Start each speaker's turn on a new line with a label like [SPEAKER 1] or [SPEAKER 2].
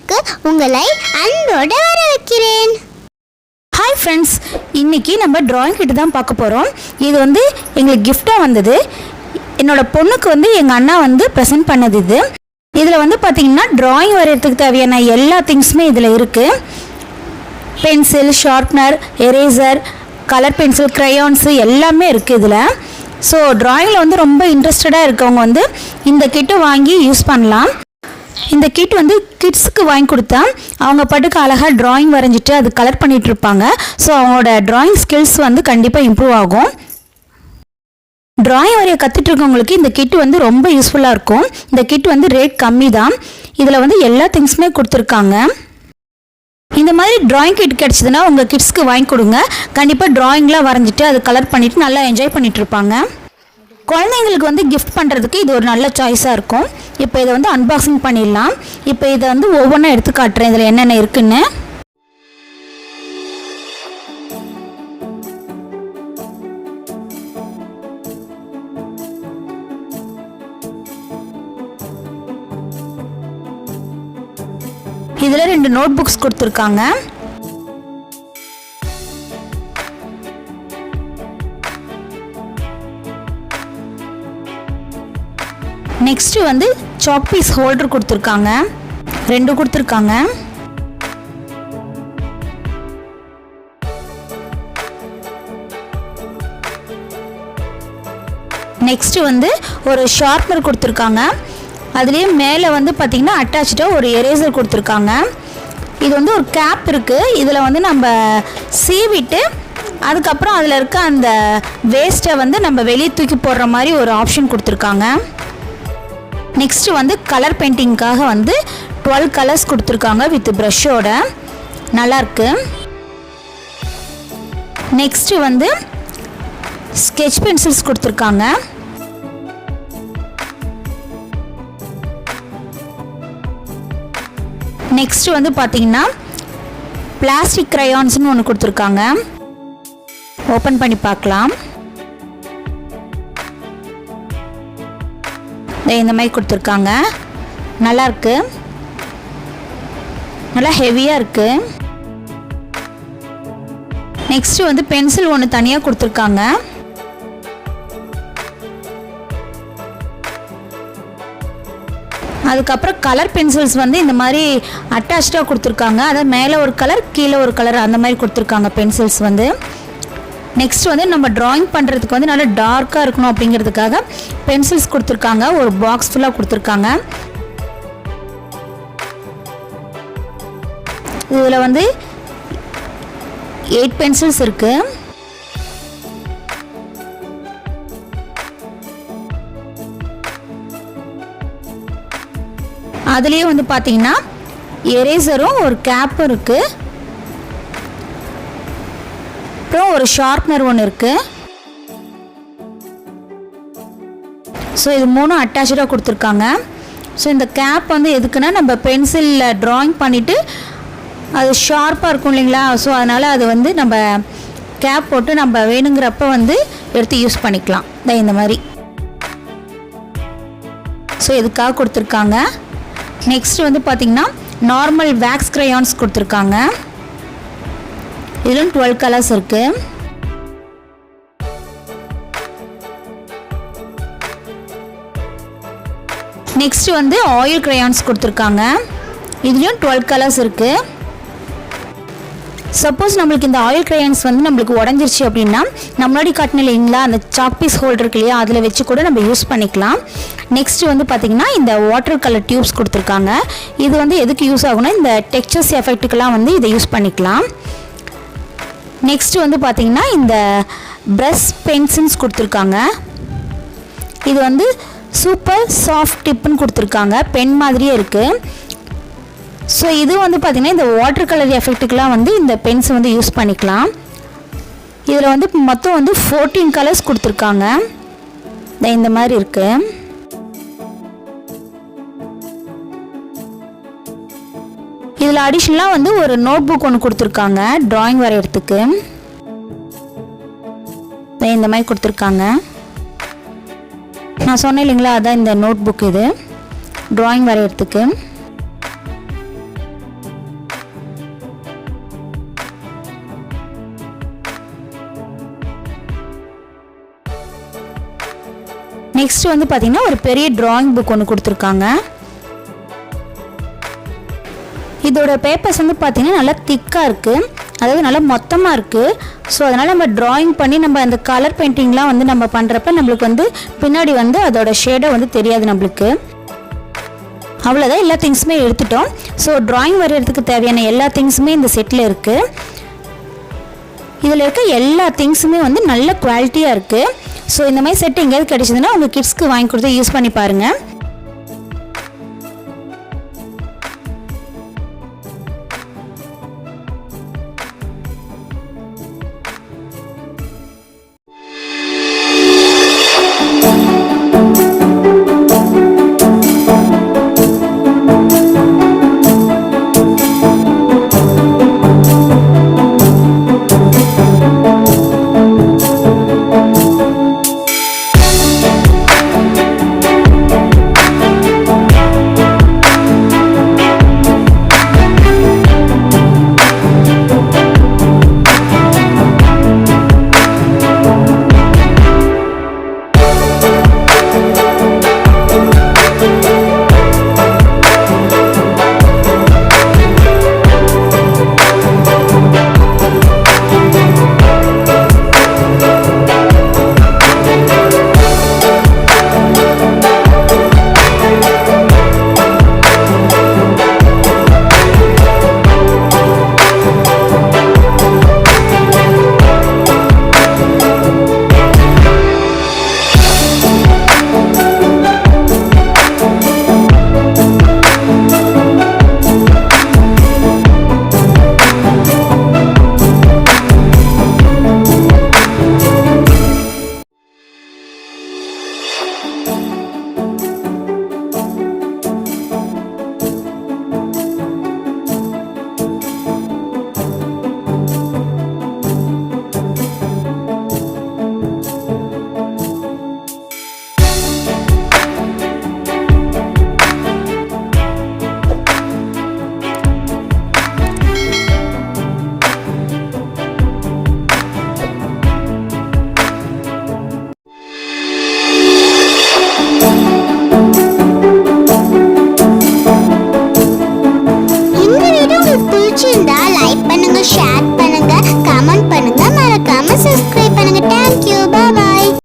[SPEAKER 1] சேனலுக்கு உங்களை அன்போடு வரவேற்கிறேன்.
[SPEAKER 2] ஹாய் ஃப்ரெண்ட்ஸ், இன்றைக்கி நம்ம ட்ராயிங் கிட்ட தான் பார்க்க போகிறோம். இது வந்து எங்களுக்கு கிஃப்டாக வந்தது. என்னோடய பொண்ணுக்கு வந்து எங்கள் அண்ணா வந்து ப்ரெசென்ட் பண்ணது இது. இதில் வந்து பார்த்திங்கன்னா ட்ராயிங் வரைகிறதுக்கு தேவையான எல்லா திங்ஸுமே இதில் இருக்குது. Pencil, sharpener, eraser, colour pencil, crayons எல்லாமே இருக்குது இதில். ஸோ ட்ராயிங்கில் வந்து ரொம்ப இன்ட்ரெஸ்டடாக இருக்கவங்க வந்து இந்த கிட்டை வாங்கி யூஸ் பண்ணலாம். இந்த கிட் வந்து கிட்ஸுக்கு வாங்கி கொடுத்தா அவங்க பாட்டுக்கு அழகாக ட்ராயிங் வரைஞ்சிட்டு அது கலர் பண்ணிகிட்டு இருப்பாங்க. ஸோ அவங்களோட ட்ராயிங் ஸ்கில்ஸ் வந்து கண்டிப்பாக இம்ப்ரூவ் ஆகும். ட்ராயிங் வரைய கற்றுட்டு இருக்கவங்களுக்கு இந்த கிட் வந்து ரொம்ப யூஸ்ஃபுல்லாக இருக்கும். இந்த கிட் வந்து ரேட் கம்மி தான். இதில் வந்து எல்லா திங்ஸுமே கொடுத்துருக்காங்க. இந்த மாதிரி ட்ராயிங் கிட் கிடச்சிதுன்னா உங்கள் கிட்ஸ்க்கு வாங்கி கொடுங்க. கண்டிப்பாக ட்ராயிங்லாம் வரைஞ்சிட்டு அது கலர் பண்ணிவிட்டு நல்லா என்ஜாய் பண்ணிகிட்டு இருப்பாங்க. குழந்தைங்களுக்கு வந்து கிஃப்ட் பண்ணுறதுக்கு இது ஒரு நல்ல சாய்ஸாக இருக்கும். இப்போ இதை வந்து அன்பாக்சிங் பண்ணிடலாம். இப்போ இதை வந்து ஒவ்வொன்றா எடுத்து காட்டுறேன் இதில் என்னென்ன இருக்குன்னு. இதில் 2 நோட் புக்ஸ் கொடுத்துருக்காங்க. நெக்ஸ்ட்டு வந்து சாக் பீஸ் ஹோல்டர் கொடுத்துருக்காங்க. 2 கொடுத்துருக்காங்க. நெக்ஸ்ட்டு வந்து ஒரு ஷார்ப்னர் கொடுத்துருக்காங்க. அதுலேயே மேலே வந்து பார்த்திங்கன்னா அட்டாச்சாக ஒரு எரேசர் கொடுத்துருக்காங்க. இது வந்து ஒரு கேப் இருக்குது. இதில் வந்து நம்ம சீவிட்டு அதுக்கப்புறம் அதில் இருக்க அந்த வேஸ்ட்டை வந்து நம்ம வெளியே தூக்கி போடுற மாதிரி ஒரு ஆப்ஷன் கொடுத்துருக்காங்க. நெக்ஸ்ட்டு வந்து கலர் பெயிண்டிங்காக வந்து 12 கலர்ஸ் கொடுத்துருக்காங்க வித் ப்ரஷ்ஷோட. நல்லாயிருக்கு. நெக்ஸ்ட்டு வந்து ஸ்கெட்ச் பென்சில்ஸ் கொடுத்துருக்காங்க. நெக்ஸ்ட்டு வந்து பார்த்திங்கன்னா பிளாஸ்டிக் க்ரையான்ஸ்னு ஒன்று கொடுத்துருக்காங்க. ஓப்பன் பண்ணி பார்க்கலாம். இந்த மாதிரி கொடுத்துருக்காங்க. நல்லாயிருக்கு. நல்லா ஹெவியாக இருக்குது. நெக்ஸ்ட்டு வந்து பென்சில் ஒன்று தனியாக கொடுத்துருக்காங்க. அதுக்கப்புறம் கலர் பென்சில்ஸ் வந்து இந்த மாதிரி அட்டாச்சாக கொடுத்துருக்காங்க. அதாவது மேலே ஒரு கலர் கீழே ஒரு கலர் அந்த மாதிரி கொடுத்துருக்காங்க பென்சில்ஸ் வந்து. நெக்ஸ்ட் வந்து நம்ம ட்ராயிங் பண்ணுறதுக்கு வந்து நல்லா டார்க்காக இருக்கணும் அப்படிங்கிறதுக்காக பென்சில்ஸ் கொடுத்துருக்காங்க. ஒரு பாக்ஸ் ஃபுல்லாக கொடுத்துருக்காங்க. இதில் வந்து 8 பென்சில்ஸ் இருக்குது. அதுலேயே வந்து பார்த்திங்கன்னா எரேசரும் ஒரு கேப்பும் இருக்குது. அப்புறம் ஒரு ஷார்ப்னர் ஒன்று இருக்குது. ஸோ இது 3 அட்டாச்சாக கொடுத்துருக்காங்க. ஸோ இந்த கேப் வந்து எதுக்குன்னா நம்ம பென்சிலில் ட்ராயிங் பண்ணிவிட்டு அது ஷார்ப்பாக இருக்கும் இல்லைங்களா. ஸோ அதனால் அது வந்து நம்ம கேப் போட்டு நம்ம வேணுங்கிறப்ப வந்து எடுத்து யூஸ் பண்ணிக்கலாம். இந்த மாதிரி. ஸோ இதுக்காக கொடுத்துருக்காங்க. நெக்ஸ்ட் வந்து பார்த்திங்கன்னா நார்மல் வேக்ஸ் க்ரையான்ஸ் கொடுத்துருக்காங்க. இதிலும் 12 கலர்ஸ் இருக்குது. நெக்ஸ்ட் வந்து ஆயில் க்ரையான்ஸ் கொடுத்துருக்காங்க. இதுலேயும் 12 கலர்ஸ் இருக்குது. சப்போஸ் நம்மளுக்கு இந்த ஆயில் க்ரையான்ஸ் வந்து நம்மளுக்கு உடஞ்சிருச்சு அப்படின்னா நம்மளாடி காட்டின இல்லைங்களா அந்த சாக் பீஸ் ஹோல்டர் இருக்கு இல்லையா, அதில் வச்சு கூட நம்ம யூஸ் பண்ணிக்கலாம். நெக்ஸ்ட் வந்து பார்த்திங்கன்னா இந்த வாட்டர் கலர் டியூப்ஸ் கொடுத்துருக்காங்க. இது வந்து எதுக்கு யூஸ் ஆகும்னா இந்த டெக்ஸ்சர்ஸ் எஃபெக்ட்டுக்கெல்லாம் வந்து இதை யூஸ் பண்ணிக்கலாம். நெக்ஸ்ட் வந்து பார்த்திங்கன்னா இந்த ப்ரஷ் பென்சில்ஸ் கொடுத்துருக்காங்க. இது வந்து சூப்பர் சாஃப்ட் டிப்புன்னு கொடுத்துருக்காங்க. பென் மாதிரியே இருக்குது. ஸோ இது வந்து பார்த்திங்கன்னா இந்த வாட்டர் கலர் எஃபெக்ட்டுக்கெலாம் வந்து இந்த பென்ஸ் வந்து யூஸ் பண்ணிக்கலாம். இதில் வந்து மொத்தம் வந்து 14 கலர்ஸ் கொடுத்துருக்காங்க. இந்த மாதிரி இருக்குது. இதில் அடிஷ்னலாக வந்து ஒரு நோட் புக் ஒன்று கொடுத்துருக்காங்க ட்ராயிங் வரைகிறதுக்கு. இந்த மாதிரி கொடுத்துருக்காங்க. நான் சொன்னேன் இல்லைங்களா, அதான் இந்த நோட் புக். இது ட்ராயிங் வரைகிறதுக்கு. நெக்ஸ்ட் வந்து பார்த்திங்கன்னா ஒரு பெரிய ட்ராயிங் புக் ஒன்று கொடுத்துருக்காங்க. இதோட பேப்பர்ஸ் வந்து பார்த்திங்கன்னா நல்லா திக்காக இருக்குது, அதாவது நல்லா மொத்தமாக இருக்குது. ஸோ அதனால் நம்ம ட்ராயிங் பண்ணி நம்ம அந்த கலர் பெயிண்டிங்லாம் வந்து நம்ம பண்ணுறப்ப நம்மளுக்கு வந்து பின்னாடி வந்து அதோட ஷேடை வந்து தெரியாது நம்மளுக்கு. அவ்வளோதான், எல்லா திங்ஸுமே எடுத்துட்டோம். ஸோ ட்ராயிங் வரைகிறதுக்கு தேவையான எல்லா திங்ஸுமே இந்த செட்டில் இருக்குது. இதில் இருக்க எல்லா திங்ஸுமே வந்து நல்ல குவாலிட்டியாக இருக்குது. ஸோ இந்த மாதிரி செட் எங்கேயாவது கிடைச்சதுன்னா உங்கள் கிட்ஸ்க்கு வாங்கி கொடுத்து யூஸ் பண்ணி பாருங்கள்.